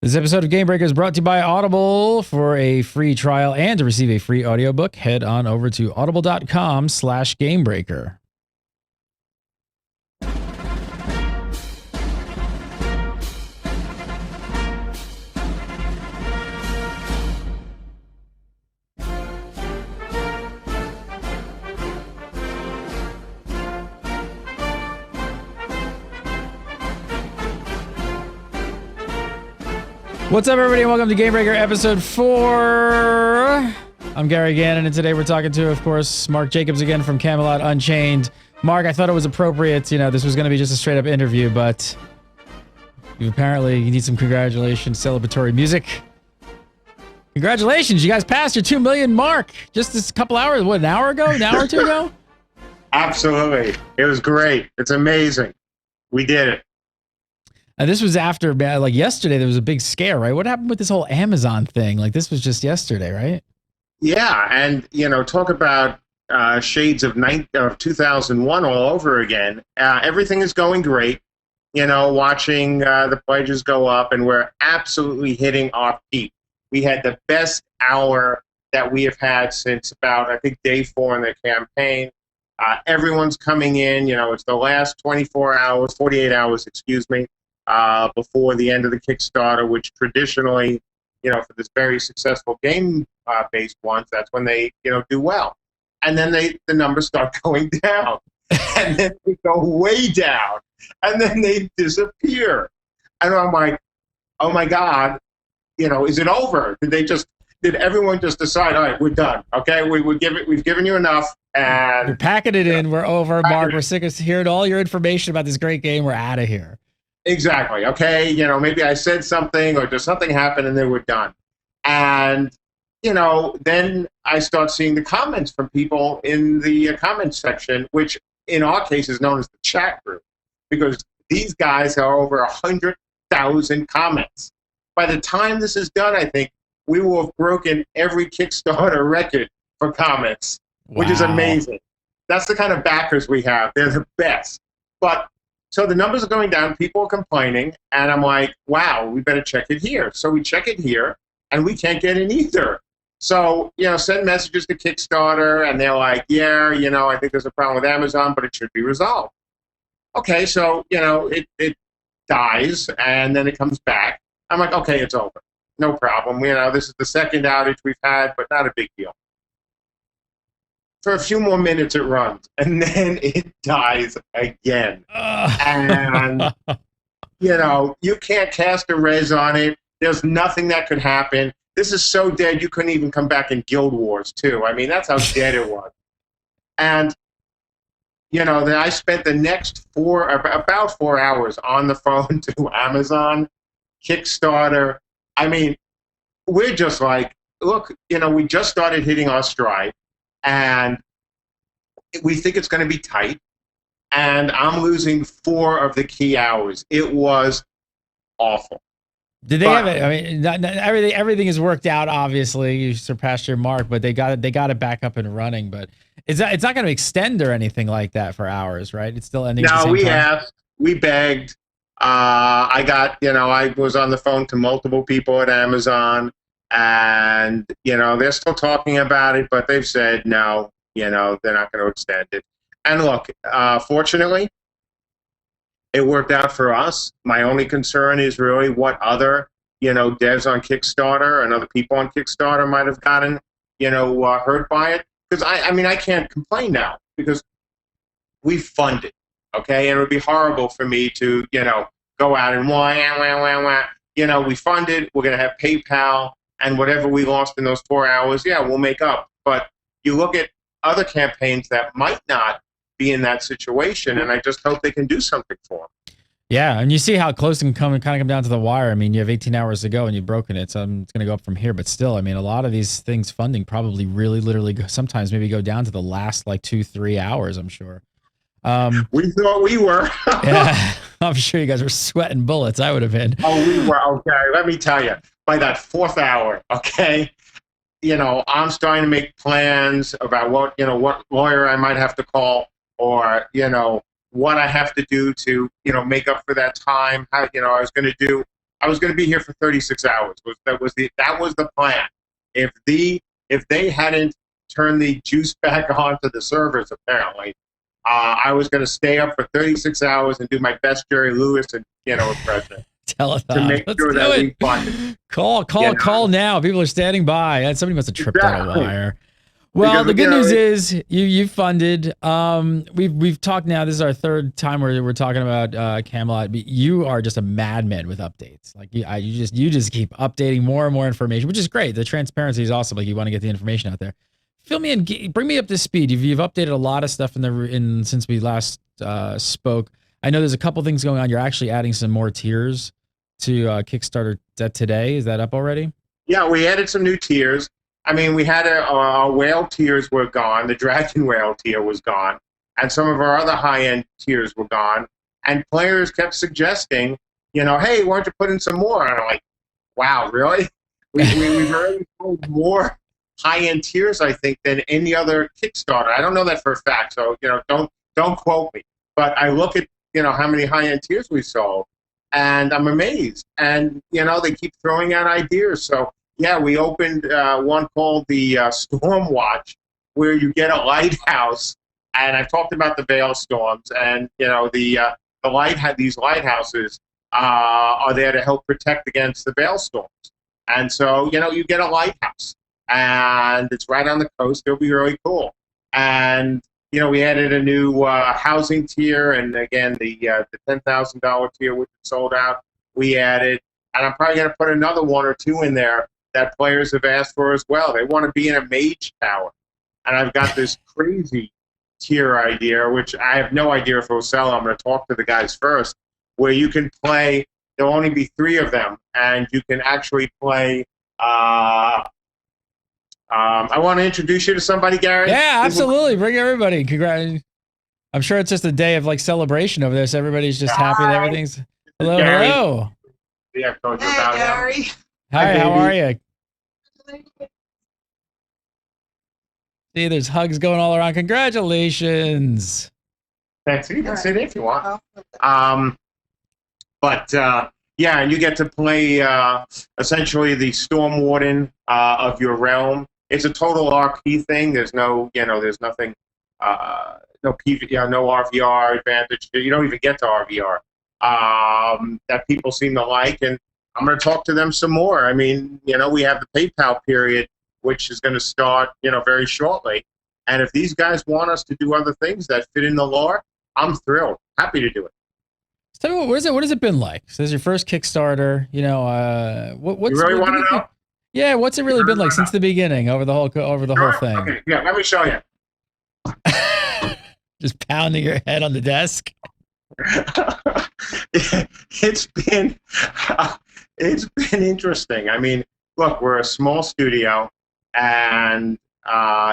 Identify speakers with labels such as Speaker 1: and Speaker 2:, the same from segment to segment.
Speaker 1: This episode of GameBreaker is brought to you by Audible. For a free trial and to receive a free audiobook, head on over to audible.com/GameBreaker. What's up, everybody, and welcome to GameBreaker episode 4. I'm Gary Gannon, and today we're talking to, of course, Mark Jacobs again from Camelot Unchained. Mark, I thought it was appropriate, this was going to be just a straight-up interview, but you need some congratulations, celebratory music. Congratulations, you guys passed your 2 million mark just this couple hours, an hour ago? An hour or two ago?
Speaker 2: Absolutely. It was great. It's amazing. We did it.
Speaker 1: This was after, like yesterday, there was a big scare, right? What happened with this whole Amazon thing? Like, this was just yesterday, right?
Speaker 2: Yeah, and, talk about shades of 2001 all over again. Everything is going great. Watching the pledges go up, and we're absolutely hitting our peak. We had the best hour that we have had since about, I think, day 4 in the campaign. Everyone's coming in. It's the last 48 hours, before the end of the Kickstarter, which traditionally, for this very successful game-based ones, that's when they, do well. And then the numbers start going down, and then they go way down, and then they disappear. And I'm like, oh my God, is it over? Did everyone just decide, all right, we're done, okay? We've given you enough, and
Speaker 1: we're packing it in, we're over, Mark, we're sick of hearing all your information about this great game, we're out of here.
Speaker 2: Exactly. Okay. Maybe I said something or just something happened and then we're done. And, then I start seeing the comments from people in the comments section, which in our case is known as the chat group, because these guys are over 100,000 comments. By the time this is done, I think we will have broken every Kickstarter record for comments, which is amazing. That's the kind of backers we have. They're the best. So the numbers are going down, people are complaining, and I'm like, wow, we better check it here. So we check it here, and we can't get in either. So, send messages to Kickstarter, and they're like, yeah, I think there's a problem with Amazon, but it should be resolved. Okay, so, it dies, and then it comes back. I'm like, okay, it's over. No problem. This is the second outage we've had, but not a big deal. For a few more minutes it runs, and then it dies again. And, you can't cast a res on it. There's nothing that could happen. This is so dead you couldn't even come back in Guild Wars, too. I mean, that's how dead it was. And, then I spent the next about 4 hours on the phone to Amazon, Kickstarter. I mean, we're just like, look, we just started hitting our stride. And we think it's going to be tight, and I'm losing 4 of the key hours. It was awful.
Speaker 1: Did they have it? I mean, everything is worked out. Obviously, you surpassed your mark, but they got it back up and running. But it's not going to extend or anything like that for hours, right? It's still ending.
Speaker 2: No, we asked, we begged. I was on the phone to multiple people at Amazon. And, they're still talking about it, but they've said no, they're not going to extend it. And look, fortunately, it worked out for us. My only concern is really what other, devs on Kickstarter and other people on Kickstarter might have gotten, hurt by it. Because, I can't complain now because we funded, okay? And it would be horrible for me to, go out and we funded, we're going to have PayPal. And whatever we lost in those 4 hours, we'll make up. But you look at other campaigns that might not be in that situation, and I just hope they can do something for them.
Speaker 1: Yeah, and you see how close it can come down to the wire. I mean, you have 18 hours to go, and you've broken it, so it's going to go up from here. But still, a lot of these things funding probably really literally sometimes maybe go down to the last 2-3 hours, I'm sure.
Speaker 2: We thought we were.
Speaker 1: Yeah, I'm sure you guys were sweating bullets. I would have been.
Speaker 2: Oh, we were. Okay, let me tell you. By that 4th hour, okay, I'm starting to make plans about what lawyer I might have to call, or, what I have to do to, make up for that time, how, I was going to do. I was going to be here for 36 hours. That was the plan. If they hadn't turned the juice back onto the servers, apparently, I was going to stay up for 36 hours and do my best Jerry Lewis and impression.
Speaker 1: Telethon.
Speaker 2: To make sure that we funded.
Speaker 1: Call now. People are standing by. And somebody must have tripped on a wire. Well,
Speaker 2: Because,
Speaker 1: the good news is you funded. We've talked now. This is our third time where we're talking about Camelot. You are just a madman with updates. Like you just keep updating more and more information, which is great. The transparency is awesome. Like you want to get the information out there. Fill me in. Bring me up to speed. You've updated a lot of stuff since we last spoke. I know there's a couple things going on. You're actually adding some more tiers to Kickstarter today. Is that up already?
Speaker 2: Yeah, we added some new tiers. I mean, we had our whale tiers were gone. The dragon whale tier was gone. And some of our other high-end tiers were gone. And players kept suggesting, hey, why don't you put in some more? And I'm like, wow, really? We've already pulled more high-end tiers, I think, than any other Kickstarter. I don't know that for a fact, so, don't quote me. But I look at, how many high-end tiers we sold, and I'm amazed. And, they keep throwing out ideas. So, yeah, we opened one called the Storm Watch, where you get a lighthouse. And I've talked about the Veil Storms, and these lighthouses are there to help protect against the Veil Storms. And so you get a lighthouse, and it's right on the coast. It'll be really cool. And we added a new housing tier, and again the $10,000 tier, which is sold out. We added, and I'm probably going to put another one or two in there that players have asked for as well. They want to be in a mage tower. And I've got this crazy tier idea, which I have no idea if it will sell. I'm going to talk to the guys first, where you can play, there'll only be 3 of them, and you can actually play, I want to introduce you to somebody, Gary.
Speaker 1: Yeah, absolutely. Bring everybody. Congrats. I'm sure it's just a day of celebration over there, so everybody's just happy that everything's... Hello,
Speaker 2: Gary.
Speaker 1: hello.
Speaker 2: Yeah, I've told you about
Speaker 3: Gary.
Speaker 2: him.
Speaker 1: Hi, how are
Speaker 2: baby.
Speaker 1: you? See, there's hugs going all around. Congratulations.
Speaker 2: Thanks. You can sit if you want. Yeah, and you get to play essentially the Storm Warden of your realm. It's a total RP thing. There's no, there's nothing, no RVR advantage. You don't even get to RVR that people seem to like, and I'm going to talk to them some more. I mean, we have the PayPal period, which is going to start, very shortly. And if these guys want us to do other things that fit in the lore, I'm thrilled. Happy to do it.
Speaker 1: So tell me, what has it been like? So this is your first Kickstarter. What's
Speaker 2: you really want to know?
Speaker 1: Yeah, what's it really been like since the beginning, over the whole thing?
Speaker 2: Okay, yeah, let me show you.
Speaker 1: Just pounding your head on the desk.
Speaker 2: It's been interesting. I mean, look, we're a small studio, and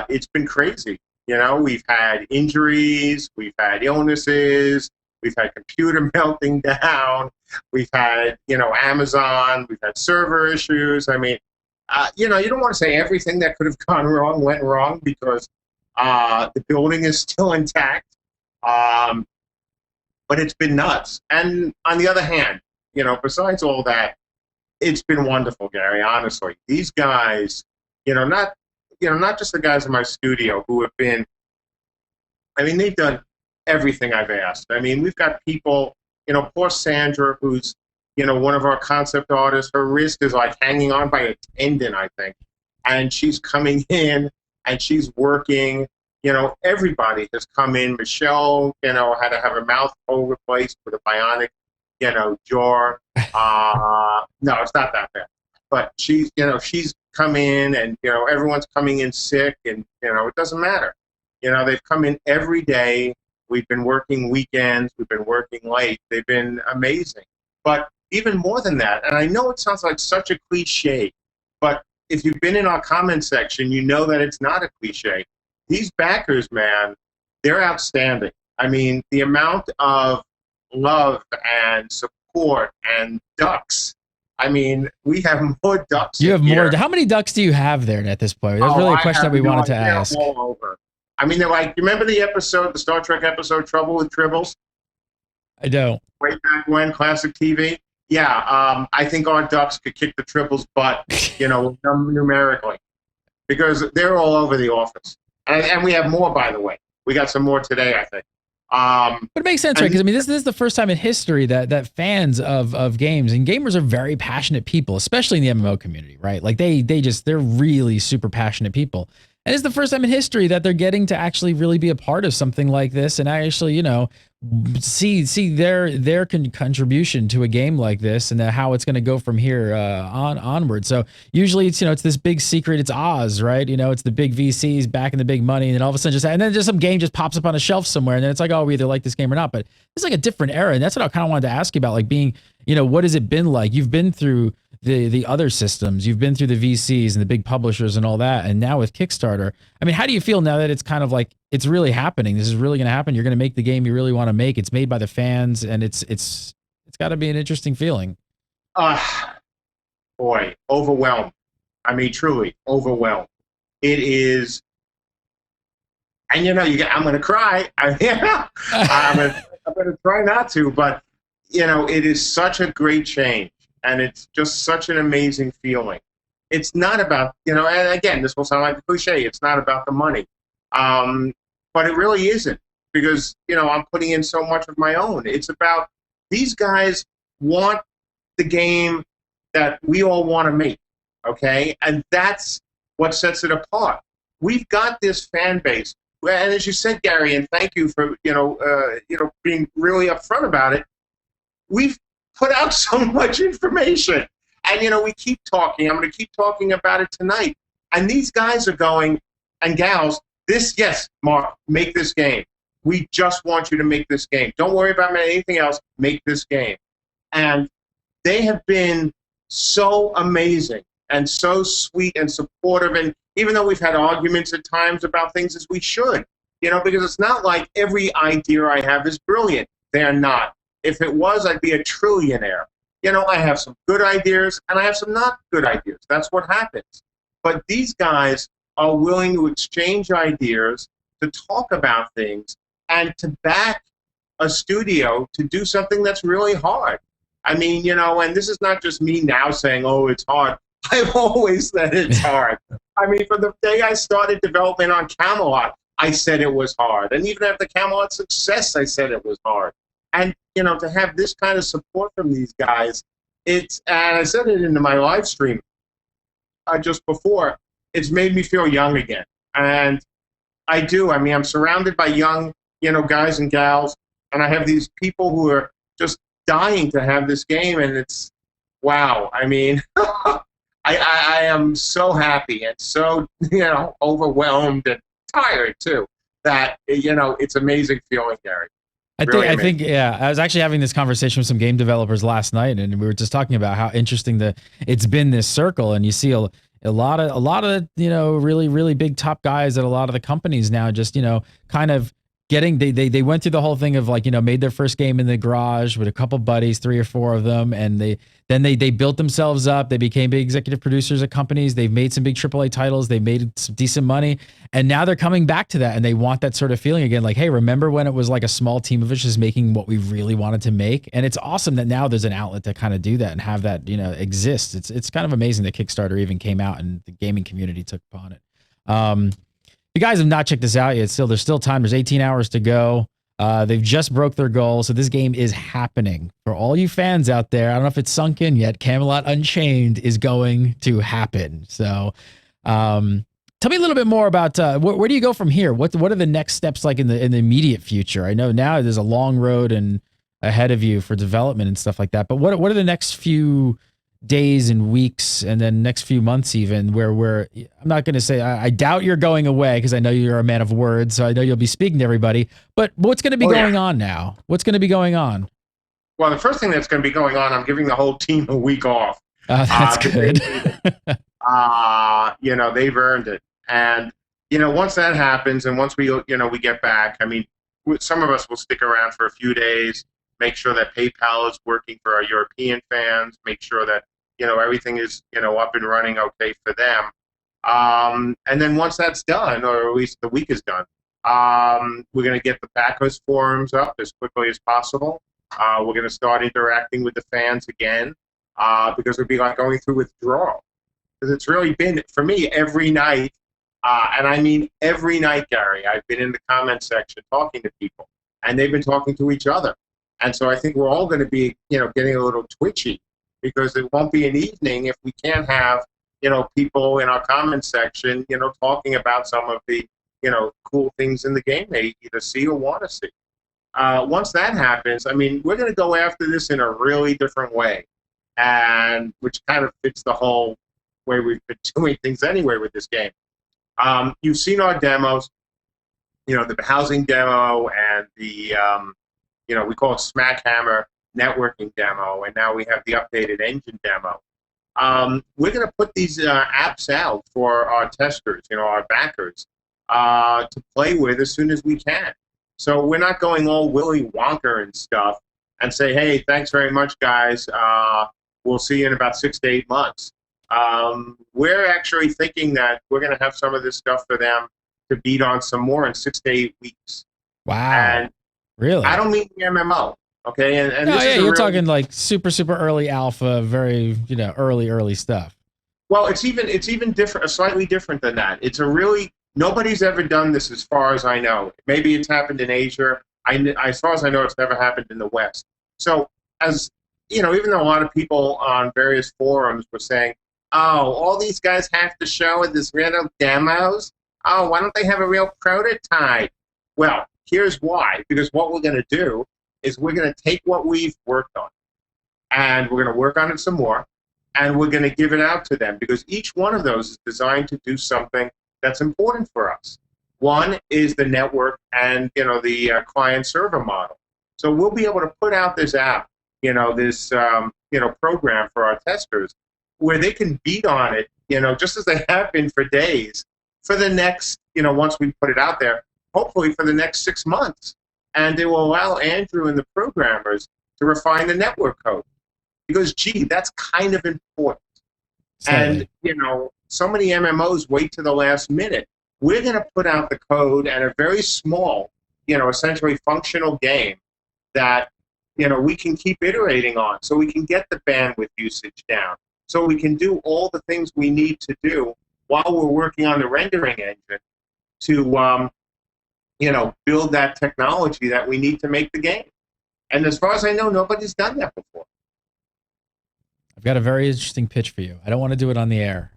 Speaker 2: it's been crazy. We've had injuries, we've had illnesses, we've had computer melting down, we've had Amazon, we've had server issues. I mean, you don't want to say everything that could have gone wrong went wrong, because the building is still intact. But it's been nuts. And on the other hand, besides all that, it's been wonderful, Gary, honestly. These guys, not just the guys in my studio who have been, I mean, they've done everything I've asked. I mean, we've got people, poor Sandra, who's, one of our concept artists. Her wrist is like hanging on by a tendon, I think. And she's coming in and she's working. Everybody has come in. Michelle, had to have her mouth hole replaced with a bionic, jaw. No, it's not that bad. But she's come in, and everyone's coming in sick, and it doesn't matter. They've come in every day. We've been working weekends. We've been working late. They've been amazing. But even more than that, and I know it sounds like such a cliche, but if you've been in our comment section, you know that it's not a cliche. These backers, man, they're outstanding. I mean, the amount of love and support and ducks. I mean, we have more ducks.
Speaker 1: You have
Speaker 2: here.
Speaker 1: more. How many ducks do you have there at this point? That's really a question that we wanted to ask.
Speaker 2: All over. I mean, they're like, remember the Star Trek episode, Trouble with Tribbles?
Speaker 1: I don't.
Speaker 2: Way back when, classic TV? I think our Ducks could kick the Triples' butt, numerically, because they're all over the office. And we have more, by the way. We got some more today, I think.
Speaker 1: But it makes sense, right? Because I mean, this is the first time in history that fans of games, and gamers are very passionate people, especially in the MMO community, right? Like they're really super passionate people. And it's the first time in history that they're getting to actually really be a part of something like this, and actually, see their contribution to a game like this, and how it's going to go from here onward. So usually it's it's this big secret, it's Oz, right? It's the big VCs backing the big money, and then all of a sudden just some game just pops up on a shelf somewhere, and then it's like, oh, we either like this game or not. But it's like a different era, and that's what I kind of wanted to ask you about, like being, what has it been like? You've been through the other systems, you've been through the VCs and the big publishers and all that, and now with Kickstarter, I mean, how do you feel now that it's kind of like it's really happening? This is really going to happen. You're going to make the game you really want to make. It's made by the fans, and it's got to be an interesting feeling.
Speaker 2: Boy, overwhelmed. I mean, truly overwhelmed. It is, and I'm going to cry. I'm going to try not to, but it is such a great change. And it's just such an amazing feeling. It's not about, and again, this will sound like a cliche, it's not about the money. But it really isn't, because, I'm putting in so much of my own. It's about these guys want the game that we all want to make, okay? And that's what sets it apart. We've got this fan base. And as you said, Gary, and thank you for, being really upfront about it, we've put out so much information, and we keep talking. I'm going to keep talking about it tonight. And these guys are going, and gals, yes, Mark, make this game. We just want you to make this game. Don't worry about anything else. Make this game. And they have been so amazing and so sweet and supportive. And even though we've had arguments at times about things, as we should, because it's not like every idea I have is brilliant. They're not. If it was, I'd be a trillionaire. I have some good ideas, and I have some not good ideas. That's what happens. But these guys are willing to exchange ideas, to talk about things, and to back a studio to do something that's really hard. I mean, and this is not just me now saying, oh, it's hard. I've always said it's hard. I mean, from the day I started development on Camelot, I said it was hard. And even after Camelot's success, I said it was hard. And, to have this kind of support from these guys, and I said it in my live stream just before, it's made me feel young again. And I do. I mean, I'm surrounded by young, guys and gals, and I have these people who are just dying to have this game, and it's, wow. I mean, I am so happy and so, overwhelmed and tired, too, that, it's amazing feeling, Gary.
Speaker 1: I think, yeah. I was actually having this conversation with some game developers last night, and we were just talking about how interesting it's been, this circle, and you see a lot of really, really big top guys at a lot of the companies now, just kind of getting, they went through the whole thing of like, made their first game in the garage with a couple buddies, 3 or 4 of them, and they built themselves up. They became big executive producers at companies. They've made some big AAA titles. They made some decent money, and now they're coming back to that, and they want that sort of feeling again. Like, hey, remember when it was like a small team of us just making what we really wanted to make? And it's awesome that now there's an outlet to kind of do that and have that exist. It's kind of amazing that Kickstarter even came out and the gaming community took upon it. If you guys have not checked this out yet, there's still time. There's 18 hours to go. They've just broke their goal, so this game is happening. For all you fans out there, I don't know if it's sunk in yet, Camelot Unchained is going to happen. So tell me a little bit more about where do you go from here? What are the next steps like in the immediate future? I know now there's a long road and ahead of you for development and stuff like that, but what are the next few days and weeks, and then next few months even, where I'm not going to say I doubt you're going away, because I know you're a man of words, so I know you'll be speaking to everybody, but what's going to be going on now? What's going to be going on?
Speaker 2: Well, the first thing that's going to be going on, I'm giving the whole team a week off.
Speaker 1: That's good.
Speaker 2: They've earned it. And, once that happens, and once we get back, I mean, some of us will stick around for a few days, make sure that PayPal is working for our European fans, make sure that, everything is, up and running okay for them. And then once that's done, or at least the week is done, we're going to get the backers forums up as quickly as possible. We're going to start interacting with the fans again because it would be like going through withdrawal. Because it's really been, for me, every night, and I mean every night, Gary, I've been in the comment section talking to people, and they've been talking to each other. And so I think we're all going to be, getting a little twitchy because it won't be an evening if we can't have, people in our comment section, talking about some of the, cool things in the game they either see or want to see. Once that happens, I mean, we're going to go after this in a really different way, and which kind of fits the whole way we've been doing things anyway with this game. You've seen our demos, the housing demo and the, we call it Smackhammer networking demo, and now we have the updated engine demo. We're going to put these apps out for our testers, our backers, to play with as soon as we can. So we're not going all Willy Wonka and stuff and say, hey, thanks very much, guys. We'll see you in about 6 to 8 months. We're actually thinking that we're going to have some of this stuff for them to beat on some more in 6 to 8 weeks.
Speaker 1: Wow.
Speaker 2: And
Speaker 1: really?
Speaker 2: I don't mean the MMO. Okay. And
Speaker 1: no,
Speaker 2: this
Speaker 1: yeah,
Speaker 2: is
Speaker 1: you're talking like super, super early alpha, very, early stuff.
Speaker 2: Well, it's even different, slightly different than that. It's a really, nobody's ever done this as far as I know. Maybe it's happened in Asia. As far as I know, it's never happened in the West. So as, even though a lot of people on various forums were saying, oh, all these guys have to show this real demos. Oh, why don't they have a real prototype? Well, here's why. Because what we're going to do is we're going to take what we've worked on, and we're going to work on it some more, and we're going to give it out to them, because each one of those is designed to do something that's important for us. One is the network and, the client-server model. So we'll be able to put out this app, this, program for our testers, where they can beat on it, just as they have been for days, for the next, once we put it out there, hopefully for the next 6 months. And it will allow Andrew and the programmers to refine the network code. Because, gee, that's kind of important.
Speaker 1: Certainly.
Speaker 2: And, so many MMOs wait to the last minute. We're going to put out the code and a very small, essentially functional game that, we can keep iterating on, so we can get the bandwidth usage down, so we can do all the things we need to do while we're working on the rendering engine to, build that technology that we need to make the game. And as far as I know, nobody's done that before.
Speaker 1: I've got a very interesting pitch for you. I don't want to do it on the air.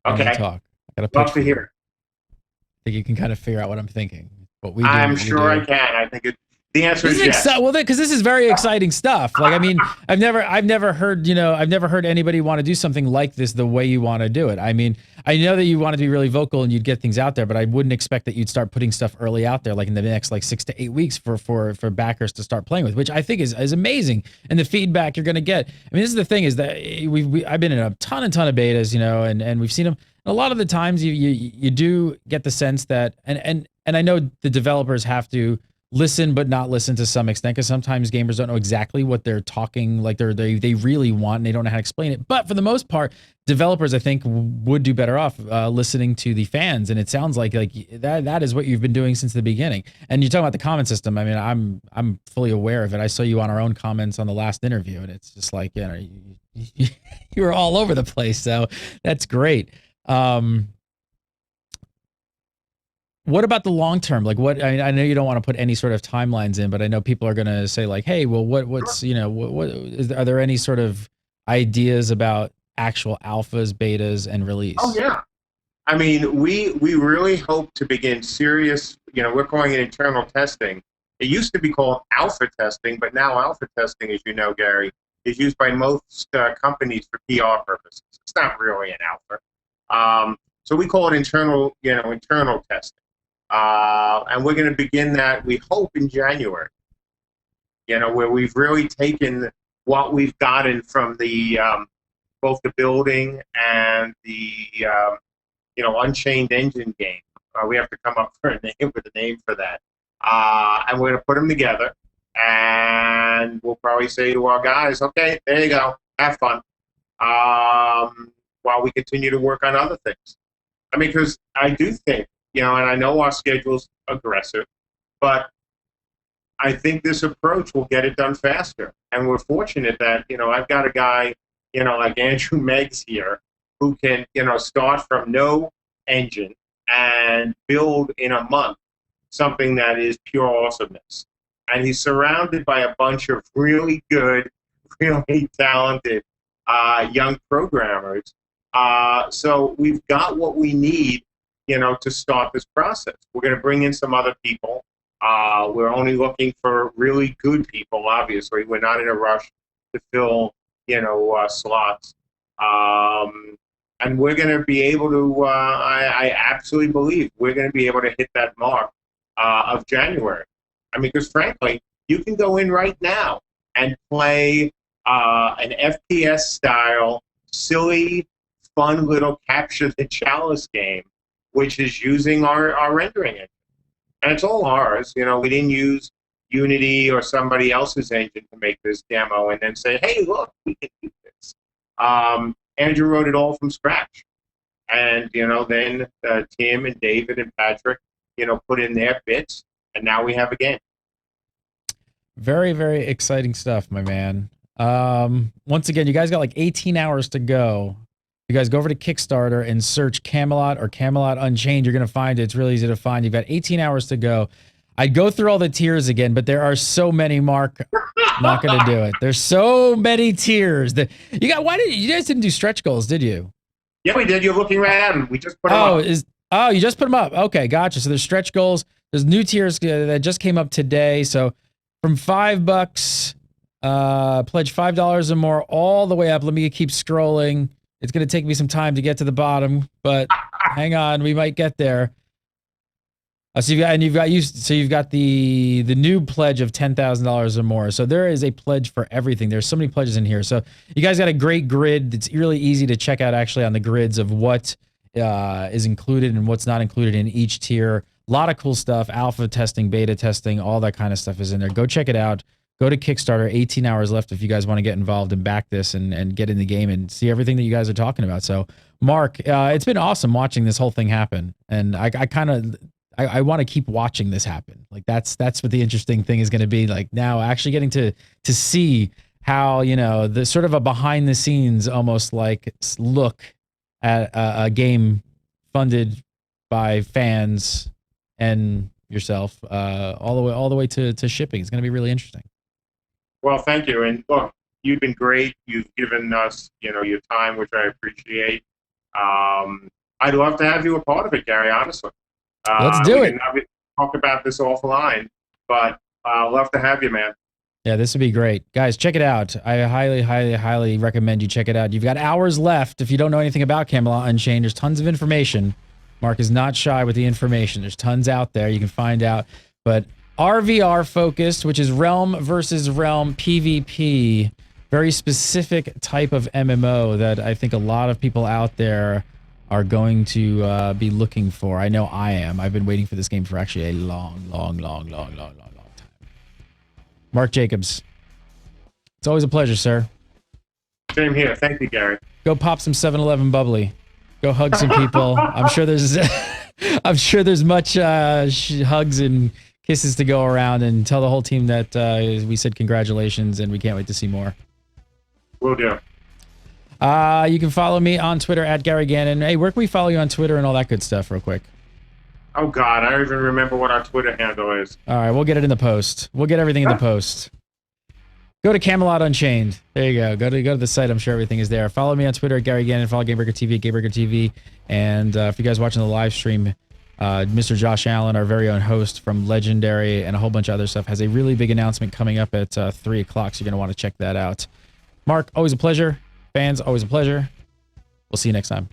Speaker 2: Okay.
Speaker 1: Talk. I got a pitch
Speaker 2: Love to
Speaker 1: for
Speaker 2: hear
Speaker 1: you.
Speaker 2: it.
Speaker 1: I think you can kind of figure out what I'm thinking. What we do.
Speaker 2: I'm sure I can. I think the answer is yes.
Speaker 1: Well, because this is very exciting stuff. Like, I mean, I've never heard anybody want to do something like this the way you want to do it. I mean, I know that you want to be really vocal and you'd get things out there, but I wouldn't expect that you'd start putting stuff early out there, like in the next 6 to 8 weeks for backers to start playing with, which I think is amazing. And the feedback you're going to get. I mean, this is the thing, is that I've been in a ton of betas, and we've seen them. A lot of the times you do get the sense that, and I know the developers have to listen but not listen to some extent, because sometimes gamers don't know exactly what they're talking, like they really want, and they don't know how to explain it. But for the most part, developers, I think, would do better off listening to the fans, and it sounds like that is what you've been doing since the beginning. And you're talking about the comment system. I mean, I'm fully aware of it. I saw you on our own comments on the last interview, and it's just like, you were all over the place. So that's great. What about the long term? Like, I know you don't want to put any sort of timelines in, but I know people are going to say, like, hey, well, what's are there any sort of ideas about actual alphas, betas, and release?
Speaker 2: Oh yeah, I mean, we really hope to begin serious. We're calling it internal testing. It used to be called alpha testing, but now alpha testing, as you know, Gary, is used by most companies for PR purposes. It's not really an alpha. So we call it internal testing. And we're going to begin that, we hope, in January, where we've really taken what we've gotten from the both the building and the Unchained Engine game. We have to come up with a name for that. And we're going to put them together, and we'll probably say to our guys, okay, there you go, have fun, while we continue to work on other things. I mean, because I do think, and I know our schedule's aggressive, but I think this approach will get it done faster. And we're fortunate that, I've got a guy, like Andrew Meggs here, who can, start from no engine and build in a month something that is pure awesomeness. And he's surrounded by a bunch of really good, really talented young programmers. So we've got what we need, to start this process. We're going to bring in some other people. We're only looking for really good people, obviously. We're not in a rush to fill, slots. And we're going to be able to, I absolutely believe, we're going to be able to hit that mark of January. I mean, because frankly, you can go in right now and play an FPS-style, silly, fun little Capture the Chalice game, which is using our rendering engine. And it's all ours. We didn't use Unity or somebody else's engine to make this demo and then say, hey, look, we can do this. Andrew wrote it all from scratch. And, then Tim and David and Patrick, put in their bits, and now we have a game.
Speaker 1: Very, very exciting stuff, my man. Once again, you guys got like 18 hours to go. You guys go over to Kickstarter and search Camelot or Camelot Unchained. You're going to find it. It's really easy to find. You've got 18 hours to go. I'd go through all the tiers again, but there are so many, Mark. Not going to do it. There's so many tiers. That you guys didn't do stretch goals, did you?
Speaker 2: Yeah, we did. You're looking right at them. We just put them up.
Speaker 1: You just put them up. Okay, gotcha. So there's stretch goals. There's new tiers that just came up today. So from $5, pledge $5 or more, all the way up. Let me keep scrolling. It's going to take me some time to get to the bottom, but hang on, we might get there. So you've got the new pledge of $10,000 or more. So there is a pledge for everything. There's so many pledges in here. So you guys got a great grid. It's really easy to check out actually on the grids of what is included and what's not included in each tier. A lot of cool stuff. Alpha testing, beta testing, all that kind of stuff is in there. Go check it out. Go to Kickstarter. 18 hours left if you guys want to get involved and back this and get in the game and see everything that you guys are talking about. So, Mark, it's been awesome watching this whole thing happen. And I want to keep watching this happen. Like that's what the interesting thing is going to be. Like now actually getting to see how, the sort of a behind the scenes almost like look at a game funded by fans and yourself all the way to shipping. It's going to be really interesting.
Speaker 2: Well, thank you. And look, you've been great. You've given us, your time, which I appreciate. I'd love to have you a part of it, Gary, honestly.
Speaker 1: Let's do it.
Speaker 2: We can talk about this offline, but I'd love to have you, man.
Speaker 1: Yeah, this would be great. Guys, check it out. I highly, highly, highly recommend you check it out. You've got hours left. If you don't know anything about Camelot Unchained, there's tons of information. Mark is not shy with the information. There's tons out there. You can find out. But RvR-focused, which is realm versus realm PvP, very specific type of MMO that I think a lot of people out there are going to be looking for. I know I am. I've been waiting for this game for actually a long time. Mark Jacobs, it's always a pleasure, sir.
Speaker 2: Same here. Thank you, Gary.
Speaker 1: Go pop some 7-Eleven bubbly. Go hug some people. I'm sure there's much hugs and kisses to go around, and tell the whole team that we said congratulations and we can't wait to see more.
Speaker 2: Will do.
Speaker 1: You can follow me on Twitter at Gary Gannon. Hey, where can we follow you on Twitter and all that good stuff real quick?
Speaker 2: Oh, God, I don't even remember what our Twitter handle is.
Speaker 1: All right, we'll get it in the post. We'll get everything in the post. Go to Camelot Unchained. There you go. Go to the site. I'm sure everything is there. Follow me on Twitter at Gary Gannon. Follow GameBreaker TV at GameBreaker TV. And if you guys are watching the live stream, Mr. Josh Allen, our very own host from Legendary and a whole bunch of other stuff, has a really big announcement coming up at 3 o'clock, so you're going to want to check that out. Mark, always a pleasure. Fans, always a pleasure. We'll see you next time.